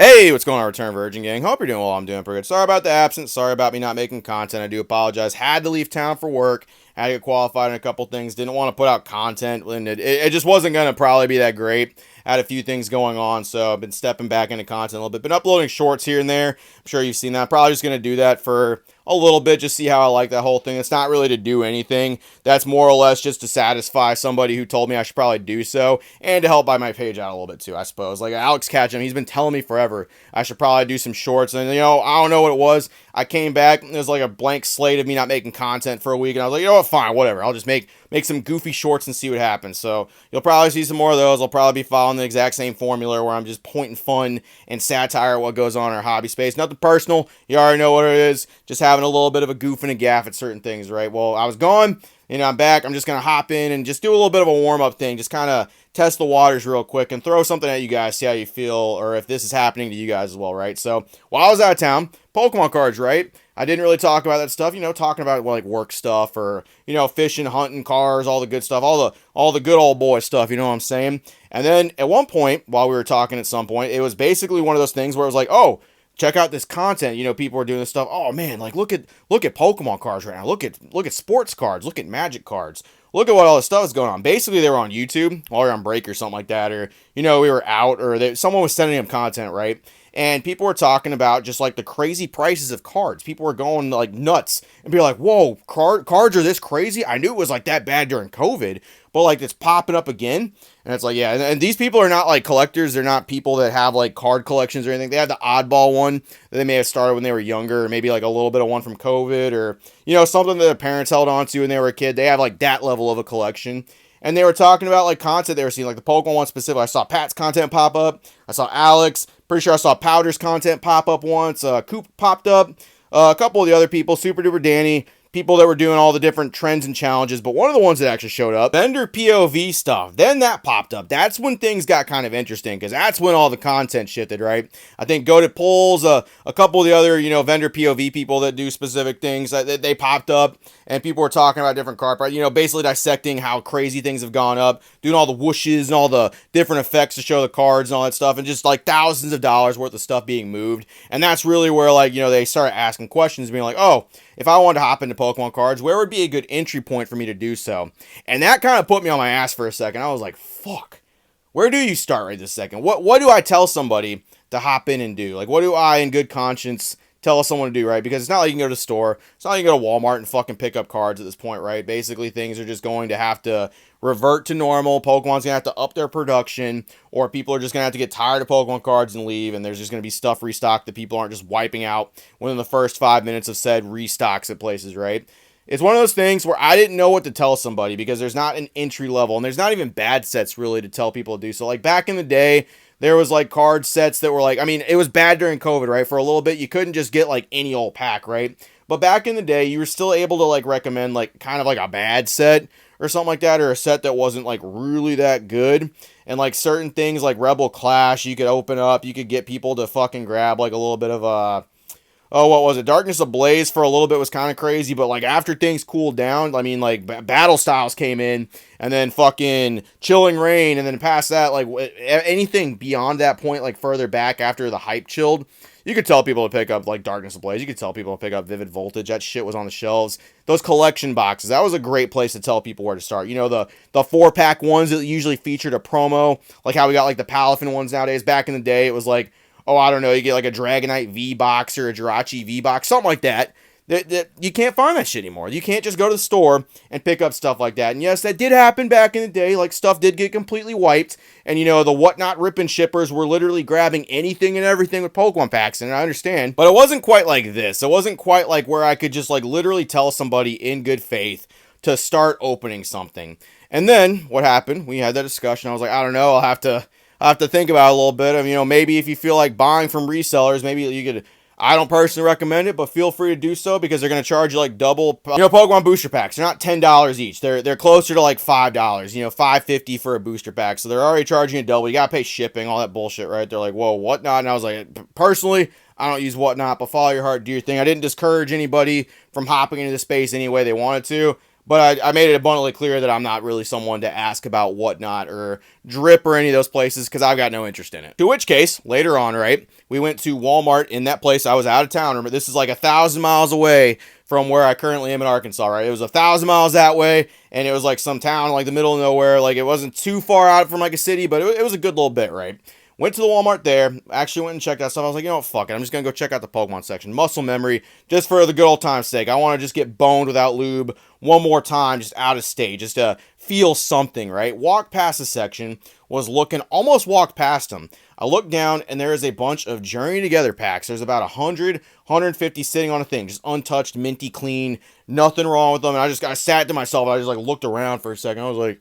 Hey, what's going on, Return Virgin Gang? Hope you're doing well. I'm doing pretty good. Sorry about the absence. Sorry about me not making content. I do apologize. Had to leave town for work. Had to get qualified in a couple things. Didn't want to put out content, and it just wasn't going to probably be that great. Had a few things going on, so I've been stepping back into content a little bit. Been uploading shorts here and there. I'm sure you've seen that. Probably just going to do that for a little bit, just see how I like that whole thing. It's not really to do anything. That's more or less just to satisfy somebody who told me I should probably do so, and to help buy my page out a little bit too, I suppose. Like Alex Ketchum, he's been telling me forever I should probably do some shorts, and I don't know what it was. I came back, and there's like a blank slate of me not making content for a week, and I was like, you know what, fine, whatever. I'll just make some goofy shorts and see what happens. So you'll probably see some more of those. I'll probably be following the exact same formula where I'm just pointing fun and satire at what goes on in our hobby space. Nothing personal. You already know what it is. Just having a little bit of a goof and a gaff at certain things, right? Well, I was gone, I'm back. I'm just going to hop in and just do a little bit of a warm-up thing. Just kind of test the waters real quick and throw something at you guys, see how you feel, or if this is happening to you guys as well, right? So while I was out of town, Pokemon cards, right? I didn't really talk about that stuff, talking about like work stuff or, fishing, hunting, cars, all the good stuff, all the good old boy stuff, you know what I'm saying? And then at one point, while we were talking at some point, it was basically one of those things where it was like, oh, check out this content. People are doing this stuff. Oh man, like look at Pokemon cards right now. Look at sports cards. Look at Magic cards. Look at what all this stuff is going on. Basically, they were on YouTube while we were on break or something like that, or we were out, or someone was sending them content, right? And people were talking about just like the crazy prices of cards. People were going like nuts and be like, "Whoa, cards are this crazy?" I knew it was like that bad during COVID, but like it's popping up again. And it's like, yeah, and these people are not like collectors. They're not people that have like card collections or anything. They have the oddball one that they may have started when they were younger, or maybe like a little bit of one from COVID, or something that their parents held on to when they were a kid. They have like that level of a collection. And they were talking about like content they were seeing, like the Pokemon one specific. I saw Pat's content pop up. I saw Alex. Pretty sure I saw Powder's content pop up once. Coop popped up. A couple of the other people, Super Duper Danny, people that were doing all the different trends and challenges, but one of the ones that actually showed up, vendor POV stuff. Then that popped up. That's when things got kind of interesting, because that's when all the content shifted, right? I think Go to Polls, a couple of the other, vendor POV people that do specific things, they popped up, and people were talking about different card prices, basically dissecting how crazy things have gone up, doing all the whooshes and all the different effects to show the cards and all that stuff, and just like thousands of dollars worth of stuff being moved. And that's really where they started asking questions, being like, oh, if I wanted to hop into Pokemon cards, where would be a good entry point for me to do so? And that kind of put me on my ass for a second. I was like, fuck, where do you start right this second? What do I tell somebody to hop in and do? Like, what do I, in good conscience, tell someone to do, right? Because it's not like you can go to the store. It's not like you can go to Walmart and fucking pick up cards at this point, right? Basically, things are just going to have to revert to normal. Pokemon's going to have to up their production, or people are just going to have to get tired of Pokemon cards and leave, and there's just going to be stuff restocked that people aren't just wiping out within the first 5 minutes of said restocks at places, right? It's one of those things where I didn't know what to tell somebody, because there's not an entry level, and there's not even bad sets really to tell people to do. So like back in the day, there was like card sets that were like, it was bad during COVID, right? For a little bit, you couldn't just get like any old pack, right? But back in the day, you were still able to like recommend like kind of like a bad set or something like that, or a set that wasn't like really that good. And like certain things like Rebel Clash, you could open up, you could get people to fucking grab like a little bit of what was it? Darkness Ablaze for a little bit was kind of crazy, but like after things cooled down, like Battle Styles came in, and then fucking Chilling Rain, and then past that, like anything beyond that point, like further back after the hype chilled, you could tell people to pick up like Darkness Ablaze. You could tell people to pick up Vivid Voltage. That shit was on the shelves. Those collection boxes, that was a great place to tell people where to start. The 4-pack ones that usually featured a promo, like how we got like the Palafin ones nowadays. Back in the day, it was like, oh, I don't know, you get like a Dragonite V-Box or a Jirachi V-Box, something like that. You can't find that shit anymore. You can't just go to the store and pick up stuff like that. And yes, that did happen back in the day. Like, stuff did get completely wiped. And, the whatnot ripping shippers were literally grabbing anything and everything with Pokemon packs. And I understand. But it wasn't quite like this. It wasn't quite like where I could just, like, literally tell somebody in good faith to start opening something. And then, what happened? We had that discussion. I was like, I don't know. I'll have to think about it a little bit. Maybe if you feel like buying from resellers, maybe you could. I don't personally recommend it, but feel free to do so, because they're going to charge you like double. Pokemon booster packs, they're not $10 each. They're closer to like $5, $5.50 for a booster pack. So they're already charging you double. You got to pay shipping, all that bullshit, right? They're like, whoa, whatnot. And I was like, personally, I don't use whatnot, but follow your heart, do your thing. I didn't discourage anybody from hopping into the space any way they wanted to. But I made it abundantly clear that I'm not really someone to ask about Whatnot or Drip or any of those places because I've got no interest in it. To which case, later on, right, we went to Walmart in that place. I was out of town. Remember, this is like 1,000 miles away from where I currently am in Arkansas, right? It was 1,000 miles that way, and it was like some town, like the middle of nowhere. Like, it wasn't too far out from like a city, but it was a good little bit, right? Went to the Walmart there, actually went and checked out stuff. I was like, you know what, fuck it. I'm just going to go check out the Pokemon section. Muscle memory, just for the good old time's sake. I want to just get boned without lube one more time, just out of state, just to feel something, right? Walked past the section, was looking, almost walked past them. I looked down, and there is a bunch of Journey Together packs. There's about 100, 150 sitting on a thing, just untouched, minty clean, nothing wrong with them. And I sat to myself, and I just like looked around for a second. I was like,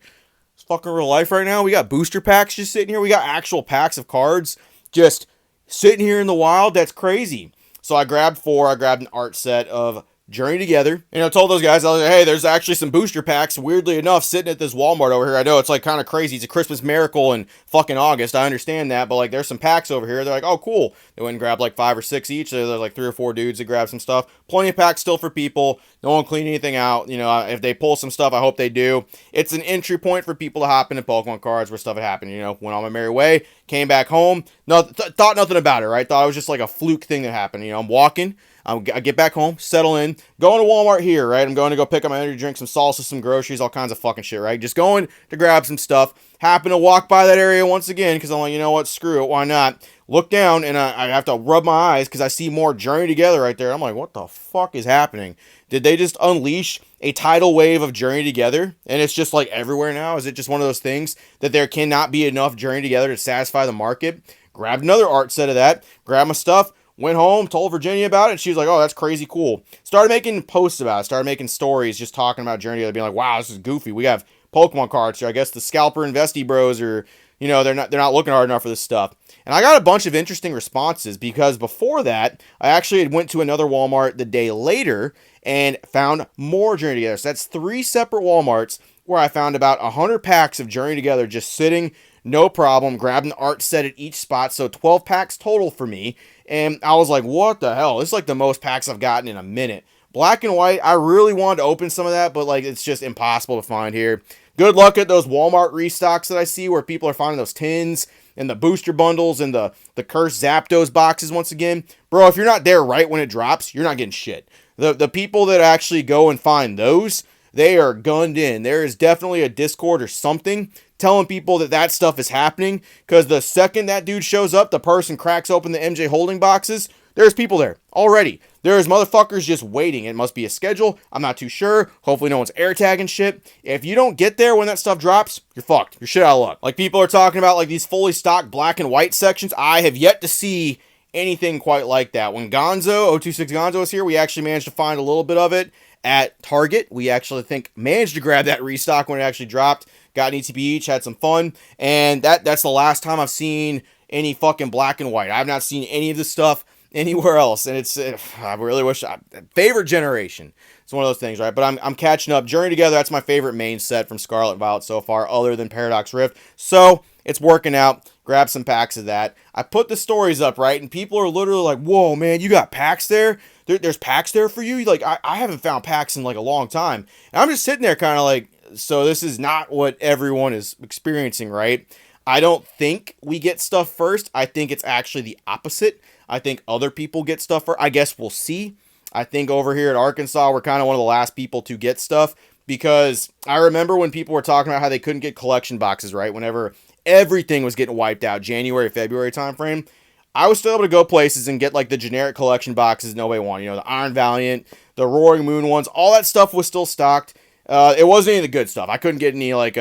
it's fucking real life right now. We got booster packs just sitting here. We got actual packs of cards just sitting here in the wild. That's crazy. So I grabbed 4. I grabbed an art set of Journey Together. And I told those guys, I was like, hey, there's actually some booster packs, weirdly enough, sitting at this Walmart over here. I know it's like kind of crazy. It's a Christmas miracle in fucking August. I understand that. But like, there's some packs over here. They're like, oh, cool. They went and grabbed like 5 or 6 each. So there's like 3 or 4 dudes that grabbed some stuff. Plenty of packs still for people. No one cleaned anything out. You know, if they pull some stuff, I hope they do. It's an entry point for people to hop into Pokemon cards where stuff had happened. You know, went on my merry way, came back home. Thought nothing about it, right? Thought it was just like a fluke thing that happened. You know, I'm walking. I get back home, settle in, going to Walmart here, right? I'm going to go pick up my energy drink, some salsa, some groceries, all kinds of fucking shit, right? Just going to grab some stuff. Happen to walk by that area once again because I'm like, you know what? Screw it. Why not? Look down, and I have to rub my eyes because I see more Journey Together right there. I'm like, what the fuck is happening? Did they just unleash a tidal wave of Journey Together? And it's just like everywhere now? Is it just one of those things that there cannot be enough Journey Together to satisfy the market? Grabbed another art set of that. Grabbed my stuff. Went home, told Virginia about it, and she was like, oh, that's crazy cool. Started making posts about it, started making stories just talking about Journey Together, being like, wow, this is goofy. We have Pokemon cards here. I guess the scalper investy bros are, you know, they're not looking hard enough for this stuff. And I got a bunch of interesting responses because before that, I actually had went to another Walmart the day later and found more Journey Together. So that's 3 separate Walmarts where I found about 100 packs of Journey Together just sitting, no problem. Grabbed an art set at each spot, so 12 packs total for me. And I was like, what the hell? This is like the most packs I've gotten in a minute. Black and white, I really wanted to open some of that, but like it's just impossible to find here. Good luck at those Walmart restocks that I see where people are finding those tins and the booster bundles and the cursed Zapdos boxes once again. Bro, if you're not there right when it drops, you're not getting shit. The people that actually go and find those, they are gunned in. There is definitely a Discord or something telling people that stuff is happening, because the second that dude shows up, the person cracks open the MJ holding boxes, there's people there already. There's motherfuckers just waiting. It must be a schedule. I'm not too sure. Hopefully no one's air tagging shit. If you don't get there when that stuff drops, you're fucked. You're shit out of luck. Like, people are talking about like these fully stocked black and white sections. I have yet to see anything quite like that. When Gonzo, 026 Gonzo was here, we actually managed to find a little bit of it at Target. We actually managed to grab that restock when it actually dropped. Got an ETB each, had some fun, and that's the last time I've seen any fucking black and white. I've not seen any of this stuff anywhere else, and it's I really wish favorite generation. It's one of those things, right? But I'm catching up. Journey Together, that's my favorite main set from Scarlet and Violet so far, other than Paradox Rift. So it's working out. Grab some packs of that. I put the stories up, right, and people are literally like, "Whoa, man, you got packs there? There's packs there for you?" Like, I haven't found packs in like a long time, and I'm just sitting there kind of like, so this is not what everyone is experiencing, right? I don't think we get stuff first. I think it's actually the opposite. I think other people get stuff first. I guess we'll see. I think over here at Arkansas, we're kind of one of the last people to get stuff, because I remember when people were talking about how they couldn't get collection boxes, right? Whenever everything was getting wiped out, January, February timeframe, I was still able to go places and get like the generic collection boxes nobody wanted. You know, the Iron Valiant, the Roaring Moon ones, all that stuff was still stocked. It wasn't any of the good stuff. I couldn't get any like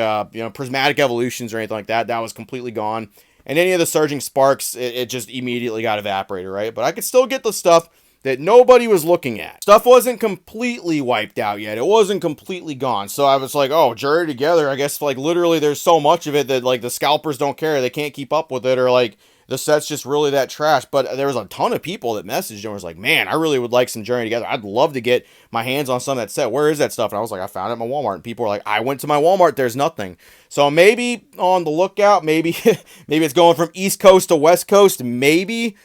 prismatic evolutions or anything like that. That was completely gone. And any of the Surging Sparks, it just immediately got evaporated, right? But I could still get the stuff that nobody was looking at. Stuff wasn't completely wiped out yet. It wasn't completely gone. So I was like, oh, Journey Together, I guess like literally there's so much of it that like the scalpers don't care. They can't keep up with it, or like the set's just really that trash. But there was a ton of people that messaged and was like, man, I really would like some Journey Together. I'd love to get my hands on some of that set. Where is that stuff? And I was like, I found it at my Walmart. And people were like, I went to my Walmart. There's nothing. So maybe on the lookout. Maybe maybe it's going from East Coast to West Coast. Maybe.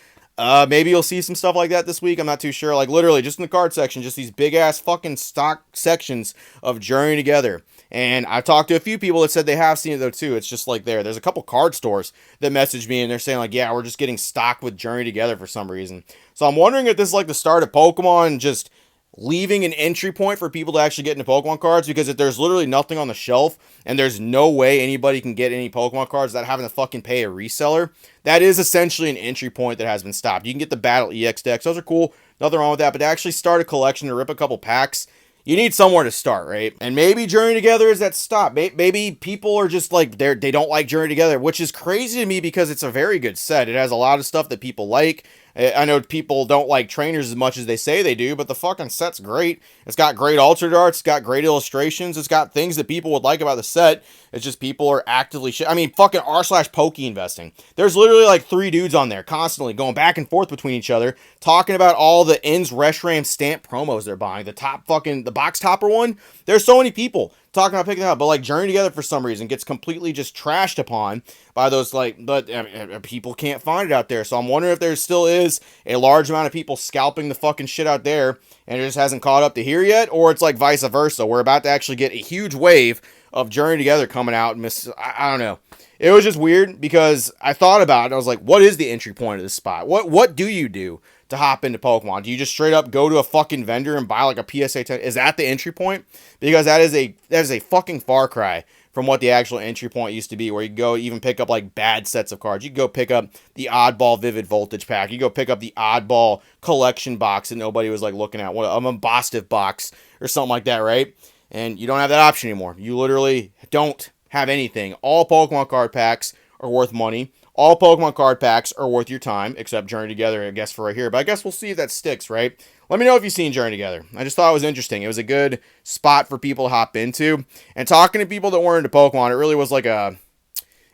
Maybe you'll see some stuff like that this week. I'm not too sure. Like literally, just in the card section, just these big ass fucking stock sections of Journey Together. And I've talked to a few people that said they have seen it though too. It's just like there's a couple card stores that messaged me and they're saying like, yeah, we're just getting stocked with Journey Together for some reason. So I'm wondering if this is like the start of Pokemon just leaving an entry point for people to actually get into Pokemon cards, because if there's literally nothing on the shelf and there's no way anybody can get any Pokemon cards without having to fucking pay a reseller, that is essentially an entry point that has been stopped. You can get the Battle EX decks. Those are cool. Nothing wrong with that. But to actually start a collection to rip a couple packs, you need somewhere to start, right? And maybe Journey Together is that stop. Maybe people are just like, they don't like Journey Together, which is crazy to me because it's a very good set. It has a lot of stuff that people like. I know people don't like trainers as much as they say they do, but the fucking set's great. It's got great altered arts. It's got great illustrations. It's got things that people would like about the set. It's just people are actively I mean, fucking r/Poke investing. There's literally like 3 dudes on there constantly going back and forth between each other, talking about all the Ends Reshiram stamp promos they're buying. The box topper one. There's so many people talking about picking it up, but like Journey Together for some reason gets completely just trashed upon by those but people can't find it out there. So I'm wondering if there still is a large amount of people scalping the fucking shit out there and it just hasn't caught up to here yet, or it's like vice versa. We're about to actually get a huge wave of Journey Together coming out. I don't know. It was just weird because I thought about it. I was like, what is the entry point of this spot? What do you do to hop into Pokemon? Do you just straight up go to a fucking vendor and buy like a PSA 10? Is that the entry point? Because that is a fucking far cry from what the actual entry point used to be, where you go even pick up like bad sets of cards. You go pick up the oddball Vivid Voltage pack. You go pick up the oddball collection box that nobody was like looking at, an Embostive box or something like that, right? And you don't have that option anymore. You literally don't have anything. All Pokemon card packs are worth money. All Pokemon card packs are worth your time, except Journey Together, I guess, for right here. But I guess we'll see if that sticks, right? Let me know if you've seen Journey Together. I just thought it was interesting. It was a good spot for people to hop into. And talking to people that weren't into Pokemon, it really was like it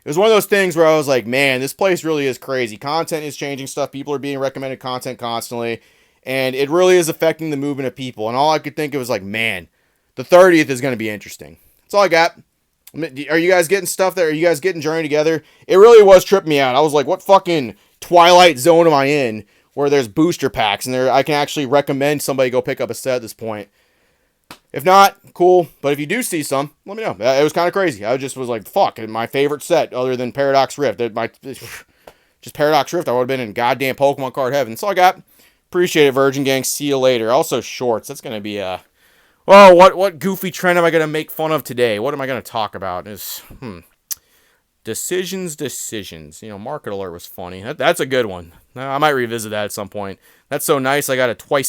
was one of those things where I was like, man, this place really is crazy. Content is changing stuff. People are being recommended content constantly. And it really is affecting the movement of people. And all I could think of was like, man, the 30th is going to be interesting. That's all I got. Are you guys getting stuff there? Are you guys getting Journey Together? It really was tripping me out. I was like, what fucking Twilight Zone am I in where there's booster packs and I can actually recommend somebody go pick up a set at this point? If not, cool. But if you do see some, let me know. It was kind of crazy. I just was like, fuck, my favorite set other than Paradox Rift. Just Paradox Rift, I would have been in goddamn Pokemon card heaven. That's all I got. Appreciate it, Virgin Gang. See you later. Also, shorts. That's going to be well, what goofy trend am I going to make fun of today? What am I going to talk about? Decisions. You know, Market Alert was funny. That's a good one. I might revisit that at some point. That's so nice. I got it twice